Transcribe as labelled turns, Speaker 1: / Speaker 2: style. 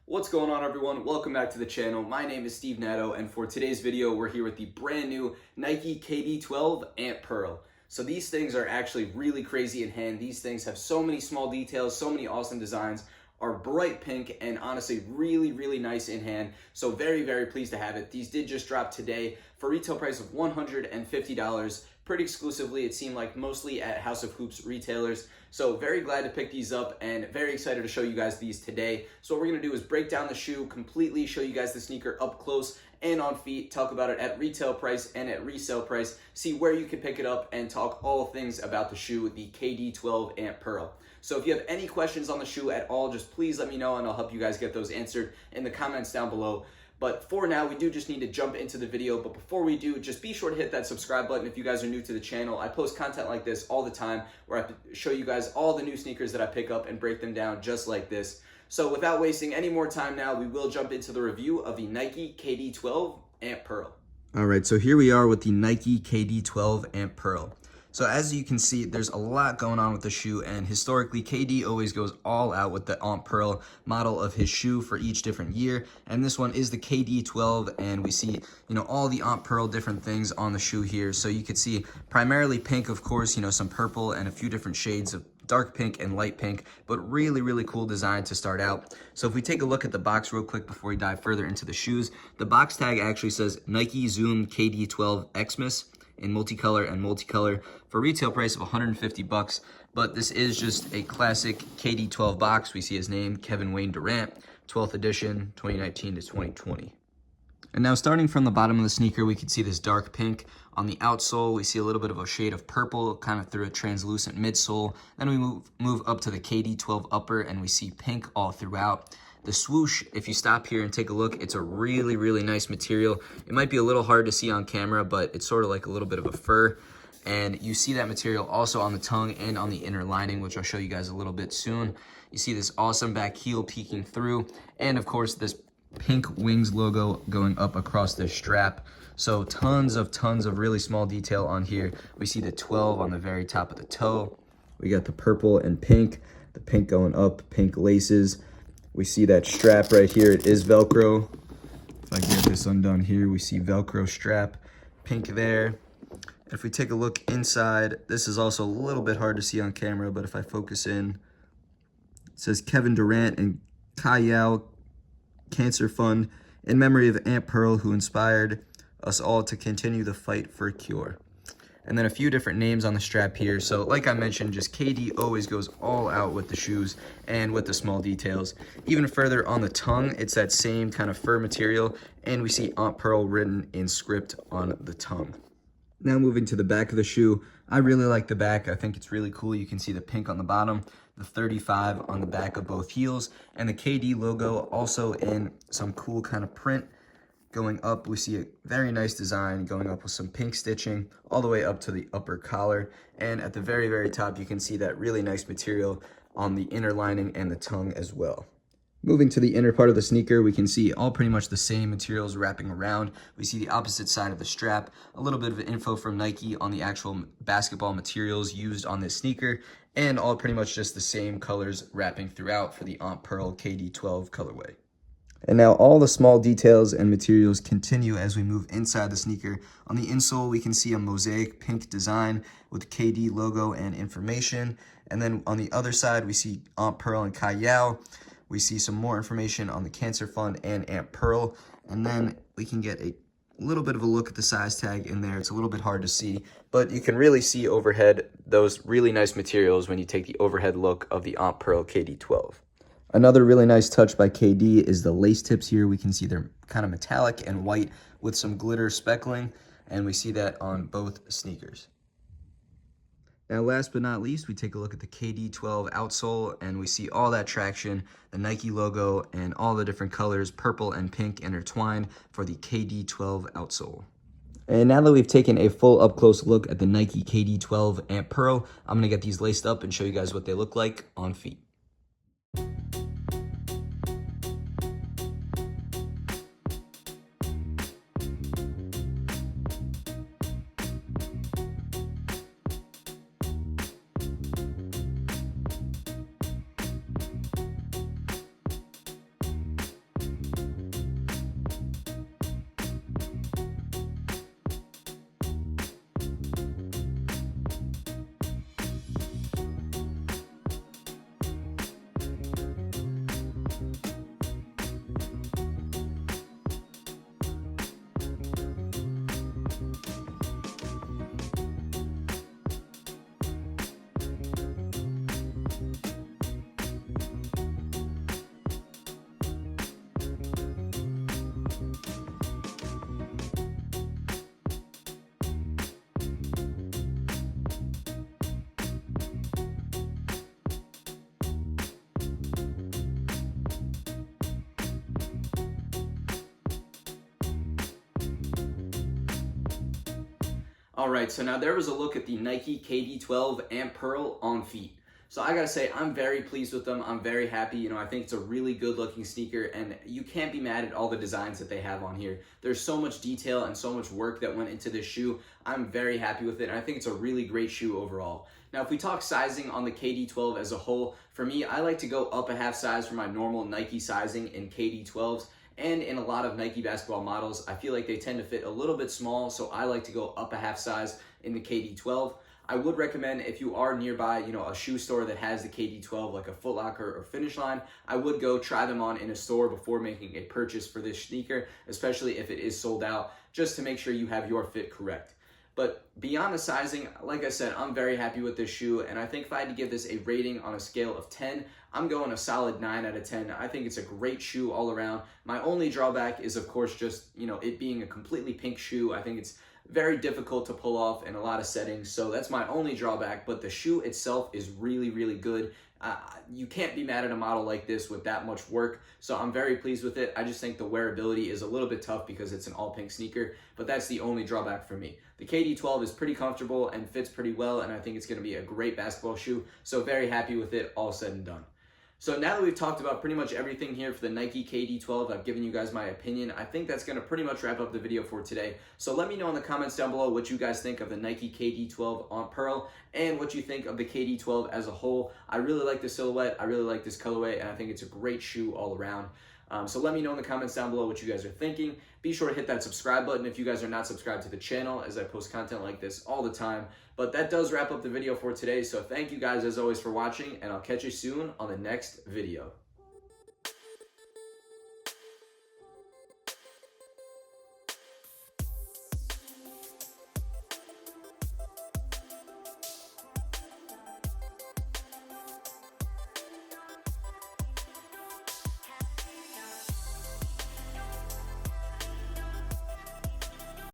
Speaker 1: What's going on, everyone? Welcome back to the channel. My name is Steve Natto, and for today's video, we're here with the brand new Nike KD12 Ant Pearl. So these things are actually really crazy in hand. These things have so many small details, so many awesome designs, are bright pink, and honestly really nice in hand. So very pleased to have it. These did just drop today for retail price of $150. Pretty exclusively, it seemed like, mostly at House of Hoops retailers. So very glad to pick these up and very excited to show you guys these today. So what we're gonna do is break down the shoe completely, show you guys the sneaker up close and on feet, talk about it at retail price and at resale price, see where you can pick it up, and talk all things about the shoe, the KD12 Ant Pearl. So if you have any questions on the shoe at all, just please let me know and I'll help you guys get those answered in the comments down below. But for now, we do just need to jump into the video. But before we do, just be sure to hit that subscribe button if you guys are new to the channel. I post content like this all the time where I show you guys all the new sneakers that I pick up and break them down just like this. So without wasting any more time now, we will jump into the review of the Nike KD12 Ant Pearl. All right, so here we are with the Nike KD12 Ant Pearl. So as you can see, there's a lot going on with the shoe, and historically, KD always goes all out with the Ant Pearl model of his shoe for each different year. And this one is the KD12, and we see, all the Ant Pearl different things on the shoe here. So you could see primarily pink, of course, some purple and a few different shades of dark pink and light pink, but really cool design to start out. So if we take a look at the box real quick before we dive further into the shoes, the box tag actually says Nike Zoom KD12 Xmas in multicolor and multicolor for retail price of $150. But this is just a classic KD12 box. We see his name, Kevin Wayne Durant, 12th edition, 2019 to 2020. And now starting from the bottom of the sneaker, we can see this dark pink. On the outsole, we see a little bit of a shade of purple, kind of through a translucent midsole. Then we move up to the KD12 upper, and we see pink all throughout. The swoosh, if you stop here and take a look, it's a really nice material. It might be a little hard to see on camera, but it's sort of like a little bit of a fur. And you see that material also on the tongue and on the inner lining, which I'll show you guys a little bit soon. You see this awesome back heel peeking through, and of course this pink wings logo going up across the strap. So tons of really small detail on here. We see the 12 on the very top of the toe. We got the purple and pink, the pink going up, pink laces. We see that strap right here. It is Velcro. If I get this undone here, we see Velcro strap, pink there. If we take a look inside, this is also a little bit hard to see on camera, but if I focus in, it says Kevin Durant and Kai Yao Cancer Fund in memory of Ant Pearl, who inspired us all to continue the fight for a cure. And then a few different names on the strap here. So like I mentioned, just KD always goes all out with the shoes and with the small details. Even further on the tongue, it's that same kind of fur material, and we see Ant Pearl written in script on the tongue. Now moving to the back of the shoe, I really like the back. I think it's really cool. You can see the pink on the bottom, the 35 on the back of both heels, and the KD logo also in some cool kind of print. Going up, we see a very nice design going up with some pink stitching all the way up to the upper collar. And at the very top, you can see that really nice material on the inner lining and the tongue as well. Moving to the inner part of the sneaker, we can see all pretty much the same materials wrapping around. We see the opposite side of the strap, a little bit of info from Nike on the actual basketball materials used on this sneaker, and all pretty much just the same colors wrapping throughout for the Ant Pearl KD12 colorway. And now all the small details and materials continue as we move inside the sneaker. On the insole, we can see a mosaic pink design with KD logo and information. And then on the other side, we see Ant Pearl and Kai Yao. We see some more information on the Cancer Fund and Ant Pearl. And then we can get a little bit of a look at the size tag in there. It's a little bit hard to see, but you can really see overhead those really nice materials when you take the overhead look of the Ant Pearl KD12. Another really nice touch by KD is the lace tips here. We can see they're kind of metallic and white with some glitter speckling, and we see that on both sneakers. Now, last but not least, we take a look at the KD12 outsole, and we see all that traction, the Nike logo, and all the different colors, purple and pink intertwined for the KD12 outsole. And now that we've taken a full up-close look at the Nike KD12 Ant Pearl, I'm going to get these laced up and show you guys what they look like on feet. All right, so now there was a look at the Nike KD12 Ant Pearl on feet. So I gotta say, I'm very pleased with them. I'm very happy. You know, I think it's a really good looking sneaker, and you can't be mad at all the designs that they have on here. There's so much detail and so much work that went into this shoe. I'm very happy with it, and I think it's a really great shoe overall. Now, if we talk sizing on the KD12 as a whole, for me, I like to go up a half size from my normal Nike sizing in KD12s. And in a lot of Nike basketball models, I feel like they tend to fit a little bit small, so I like to go up a half size in the KD12. I would recommend, if you are nearby, you know, a shoe store that has the KD12, like a Foot Locker or Finish Line, I would go try them on in a store before making a purchase for this sneaker, especially if it is sold out, just to make sure you have your fit correct. But beyond the sizing, like I said, I'm very happy with this shoe, and I think if I had to give this a rating on a scale of 10, I'm going a solid 9 out of 10. I think it's a great shoe all around. My only drawback is, of course, just, you know, it being a completely pink shoe. I think it's very difficult to pull off in a lot of settings, so that's my only drawback, but the shoe itself is really, really good. You can't be mad at a model like this with that much work, so I'm very pleased with it. I just think the wearability is a little bit tough because it's an all pink sneaker, but that's the only drawback for me. The KD12 is pretty comfortable and fits pretty well, and I think it's going to be a great basketball shoe, so very happy with it, all said and done. So now that we've talked about pretty much everything here for the Nike KD12, I've given you guys my opinion. I think that's going to pretty much wrap up the video for today. So let me know in the comments down below what you guys think of the Nike KD12 on Pearl and what you think of the KD12 as a whole. I really like the silhouette. I really like this colorway, and I think it's a great shoe all around. So let me know in the comments down below what you guys are thinking. Be sure to hit that subscribe button if you guys are not subscribed to the channel, as I post content like this all the time. But that does wrap up the video for today. So thank you guys as always for watching, and I'll catch you soon on the next video.